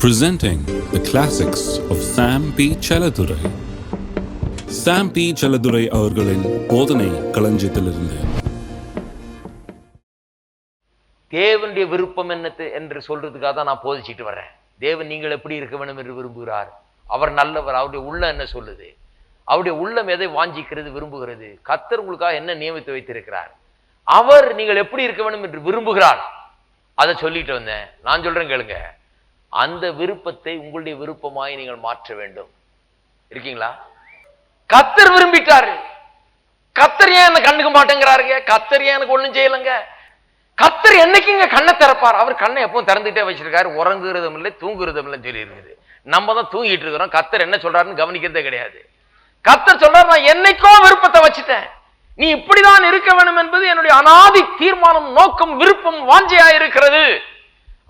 Presenting the classics of Sam P. Chaladurai. Sam P. Chaladurai அவர்களின் போதனை களஞ்சியத்திலிருந்து. தேவனுடைய விருப்பம் என்னது என்று சொல்றதுக்காக தான் நான் போதிச்சுட்டு வர்றேன். தேவன் நீங்கள் எப்படி இருக்க வேண்டும் என்று விரும்புகிறார். அவர் நல்லவர். அவருடைய உள்ளம் என்ன சொல்லுது? அவருடைய உள்ளம் எதை வாஞ்சிக்கிறது, விரும்புகிறது? கர்த்தர் உங்களுக்காக என்ன நியமித்து வைத்திருக்கிறார்? அவர் நீங்கள் எப்படி இருக்க வேண்டும் என்று விரும்புகிறார். அதை சொல்லிட்டு வந்தேன். நான் சொல்றேன் கேளுங்க. அந்த விருப்பத்தை உங்களுடைய விருப்பமாய் நீங்கள் மாற்ற வேண்டும். இருக்கீங்களா? கர்த்தர் விரும்பிட்டாரு. கர்த்தர் ஏன் என்ன கண்ணுக்க மாட்டேங்கிறாருங்க? கர்த்தர் ஏன் எனக்கு ஒண்ணும் செய்யலங்க? கர்த்தர் என்னைக்குங்க கண்ணை திறப்பார்? அவர் கண்ணை எப்பவும் திறந்துட்டே வச்சிருக்காரு. உறங்குறதும் இல்லை, தூங்குறதும் இல்லை சொல்லி இருக்குது. நம்ம தான் தூங்கிட்டு இருக்கிறோம். கர்த்தர் என்ன சொல்றாருன்னு கவனிக்கிறதே கிடையாது. கர்த்தர் சொல்றாரு, நான் என்னைக்கோ விருப்பத்தை வச்சுட்டேன். நீ இப்படிதான் இருக்க வேண்டும் என்பது என்னுடைய அனாதி தீர்மானம், நோக்கம், விருப்பம், வாஞ்சையா இருக்கிறது.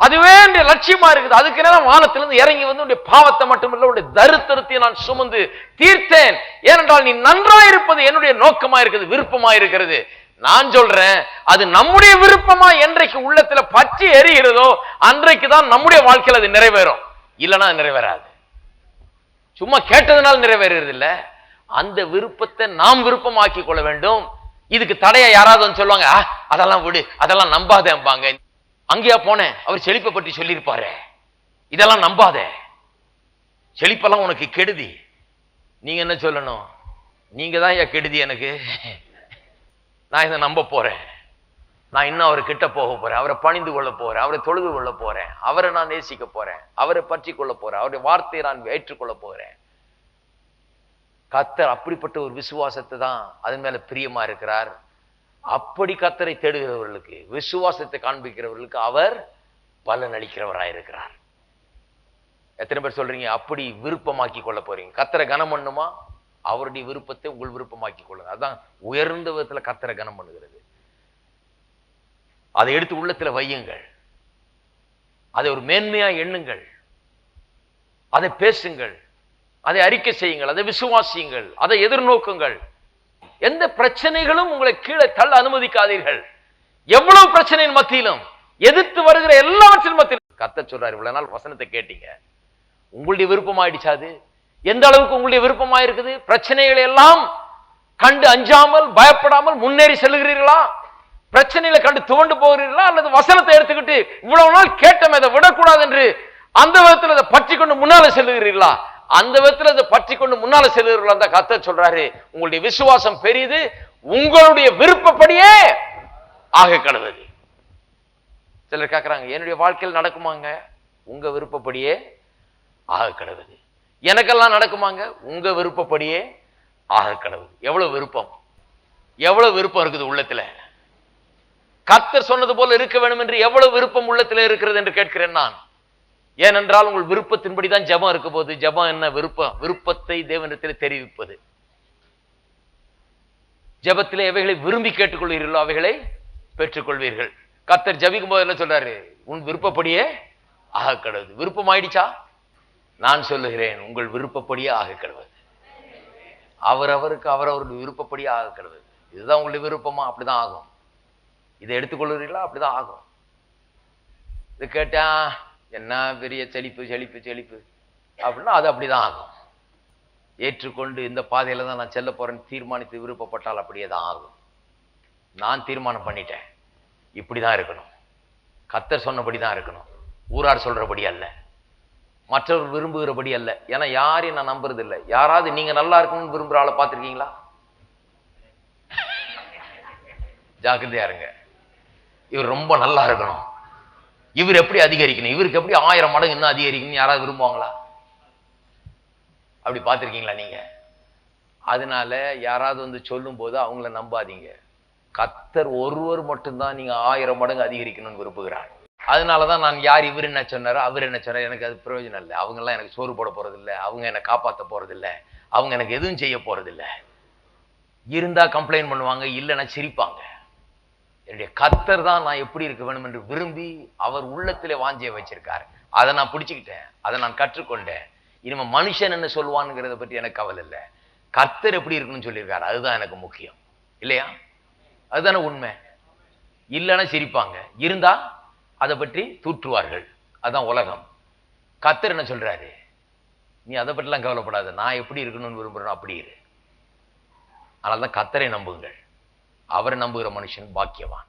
அதுவே என்னுடைய லட்சியமா இருக்குது. அதுக்கு நேரம் வானத்திலிருந்து இறங்கி வந்து உடைய பாவத்தை மட்டுமல்ல, உடைய தரித்திரத்தை நான் சுமந்து தீர்த்தேன். ஏனென்றால் நீ நன்றாயிருப்பது என்னுடைய நோக்கமா இருக்குது, விருப்பமா இருக்கிறது. நான் சொல்றேன், அது நம்முடைய விருப்பமா என்றைக்கு உள்ளத்துல பற்றி எரிகிறதோ அன்றைக்கு தான் நம்முடைய வாழ்க்கையில் அது நிறைவேறும். இல்லைன்னா நிறைவேறாது. சும்மா கேட்டதுனால நிறைவேறது இல்ல. அந்த விருப்பத்தை நாம் விருப்பமாக்கி கொள்ள வேண்டும். இதுக்கு தடையா யாராவது சொல்லுவாங்க, அதெல்லாம் விடு, அதெல்லாம் நம்பாதேம்பாங்க. அங்கேயா போனேன், அவர் செழிப்பை பற்றி சொல்லியிருப்பாரு. இதெல்லாம் நம்பாத, செழிப்பெல்லாம் உனக்கு கெடுதி. நீங்க என்ன சொல்லணும்? நீங்க தான் ஏன் கெடுதி எனக்கு. நான் இதை நம்ப போறேன். நான் இன்னும் அவர் கிட்ட போக போறேன், அவரை பணிந்து கொள்ள போறேன், அவரை தொழுது கொள்ள போறேன், அவரை நான் நேசிக்க போறேன், அவரை பற்றி கொள்ள போறேன், அவருடைய வார்த்தையை நான் ஏற்றுக்கொள்ள போறேன். கர்த்தர் அப்படிப்பட்ட ஒரு விசுவாசத்தை தான் அதன் மேல பிரியமா இருக்கிறார். அப்படி கர்த்தரை தேடுகிறவர்களுக்கு, விசுவாசத்தை காண்பிக்கிறவர்களுக்கு அவர் பலன் அளிக்கிறவராயிருக்கிறார். எத்தனை பேர் சொல்றீங்க அப்படி விருப்பமாக்கி கொள்ள போறீங்க? கர்த்தரை கனம் பண்ணுமா? அவருடைய விருப்பத்தை உங்கள் விருப்பமாக்கி கொள்ளுங்க. அதான் உயர்ந்த விதத்துல கர்த்தரை கனம் பண்ணுகிறது. அதை எடுத்து உள்ளத்துல வையுங்கள். அதை ஒரு மேன்மையா எண்ணுங்கள். அதை பேசுங்கள், அதை அறிக்கை செய்யுங்கள், அதை விசுவாசியுங்கள், அதை எதிர்நோக்குங்கள். எந்த பிரச்சனைகளும் உங்களை கீழே தள்ள அனுமதிக்காதீர்கள். எவ்வளவு பிரச்சனையின் மத்தியிலும், எதிர்த்து வருகிற எல்லாவற்றின் மத்தியிலும் கர்த்தர் சொல்றாரு, இவ்வளவு நாள் வசனத்தை கேட்டீங்க, உங்களுடைய விருப்பமாயிடுச்சா? அது எந்த அளவுக்கு உங்களுடைய விருப்பமா இருக்குது? பிரச்சனைகளை எல்லாம் கண்டு அஞ்சாமல் பயப்படாமல் முன்னேறி செல்லுகிறீர்களா? பிரச்சனைகளை கண்டு துவண்டு போகிறீர்களா? அல்லது வசனத்தை எடுத்துக்கிட்டு இவ்வளவு நாள் கேட்டோம், அதை விடக்கூடாது என்று அந்த விதத்தில் அதை பற்றி கொண்டு முன்னால செல்லுகிறீர்களா? அந்த விதத்தில் அதை பற்றி கொண்டு முன்னால செல்லுகிறீர்களா? அந்த கர்த்தர் சொல்றாரு, உங்களுடைய விசுவாசம் பெரியது, உங்களுடைய விருப்பப்படியே ஆக கடவுது. சிலர் கேட்கிறாங்க, என்னுடைய வாழ்க்கையில் நடக்குமாங்க? உங்க விருப்பப்படியே ஆக கடவுது. எனக்கெல்லாம் நடக்குமாங்க? உங்க விருப்பப்படியே ஆக கடவுது. எவ்வளவு விருப்பம், எவ்வளவு விருப்பம் இருக்குது உள்ளத்துல. கர்த்தர் சொன்னது போல இருக்க வேண்டும் என்று எவ்வளவு விருப்பம் உள்ளத்துல இருக்கிறது என்று கேட்கிறேன் நான். ஏனென்றால் உங்கள் விருப்பத்தின்படி தான் ஜெபம் இருக்க போது. ஜெபம் என்ன? விருப்பம். விருப்பத்தை தேவனிடத்தில் தெரிவிப்பது. ஜெபத்திலே எவைகளை விரும்பி கேட்டுக்கொள்வீர்களோ அவைகளை பெற்றுக்கொள்வீர்கள். கர்த்தர் ஜெபிக்கும் போது என்ன சொல்றாரு? உன் விருப்பப்படியே ஆக கடவுது. விருப்பம் ஆயிடுச்சா? நான் சொல்லுகிறேன், உங்கள் விருப்பப்படியே ஆக கடவுது. அவரவருக்கு அவரவருடைய விருப்பப்படியே ஆக கடவுது. இதுதான் உங்களுடைய விருப்பமா? அப்படிதான் ஆகும். இதை எடுத்துக்கொள்கிறீர்களா? அப்படிதான் ஆகும். இது கேட்டா என்ன பெரிய செழிப்பு செழிப்பு செழிப்பு அப்படின்னா அது அப்படிதான் ஆகும். ஏற்றுக்கொண்டு இந்த பாதையில தான் நான் செல்ல போறேன்னு தீர்மானித்து விருப்பப்பட்டால் அப்படியே தான் ஆகும். நான் தீர்மானம் பண்ணிட்டேன், இப்படிதான் இருக்கணும், கர்த்தர் சொன்னபடிதான் இருக்கணும், ஊரார் சொல்றபடி அல்ல, மற்றவர் விரும்புகிறபடி அல்ல. ஏன்னா யாரையும் நான் நம்புறது இல்லை. யாராவது நீங்க நல்லா இருக்கணும்னு விரும்புற ஆளை பார்த்திருக்கீங்களா? ஜாக்கிரதையா இருங்க. இவர் ரொம்ப நல்லா இருக்கணும், இவர் எப்படி அதிகரிக்கணும், இவருக்கு எப்படி 1000 மடங்கு இன்னும் அதிகரிக்கணும் யாராவது விரும்புவாங்களா? அப்படி பார்த்திருக்கீங்களா நீங்க? அதனால யாராவது சொல்லும் போது அவங்கள நம்பாதீங்க. கர்த்தர் ஒருவர் மட்டும்தான் நீங்க 1000 மடங்கு அதிகரிக்கணும்னு விரும்புகிறார். அதனாலதான் நான் யார் இவர் என்ன சொன்னாரோ அவர் என்ன சொன்னார் எனக்கு அது பிரயோஜனம் இல்லை. அவங்க எல்லாம் எனக்கு சோறு போட போறது இல்லை, அவங்க என்னை காப்பாற்ற போறது இல்லை, அவங்க எனக்கு எதுவும் செய்ய போறது இல்லை. இருந்தா கம்ப்ளைண்ட் பண்ணுவாங்க, இல்லைன்னா சிரிப்பாங்க. என்னுடைய கர்த்தர் தான் நான் எப்படி இருக்க வேண்டும் என்று விரும்பி அவர் உள்ளத்திலே வாஞ்சிய வச்சிருக்காரு. அதை நான் பிடிச்சுக்கிட்டேன், அதை நான் கற்றுக்கொண்டேன். இனிமே மனுஷன் என்ன சொல்லுவானுங்கிறத பற்றி எனக்கு கவலை இல்லை. கர்த்தர் எப்படி இருக்கணும்னு சொல்லியிருக்காரு, அதுதான் எனக்கு முக்கியம். இல்லையா? அதுதானே உண்மை. இல்லைன்னா சிரிப்பாங்க, இருந்தா அதை பற்றி தூற்றுவார்கள். அதுதான் உலகம். கர்த்தர் என்ன சொல்றாரு? நீ அதை பற்றிலாம் கவலைப்படாத, நான் எப்படி இருக்கணும்னு விரும்புறேனோ அப்படி இரு. அதனால தான் கர்த்தரை நம்புங்கள். அவரை நம்புகிற மனுஷன் பாக்கியவான்.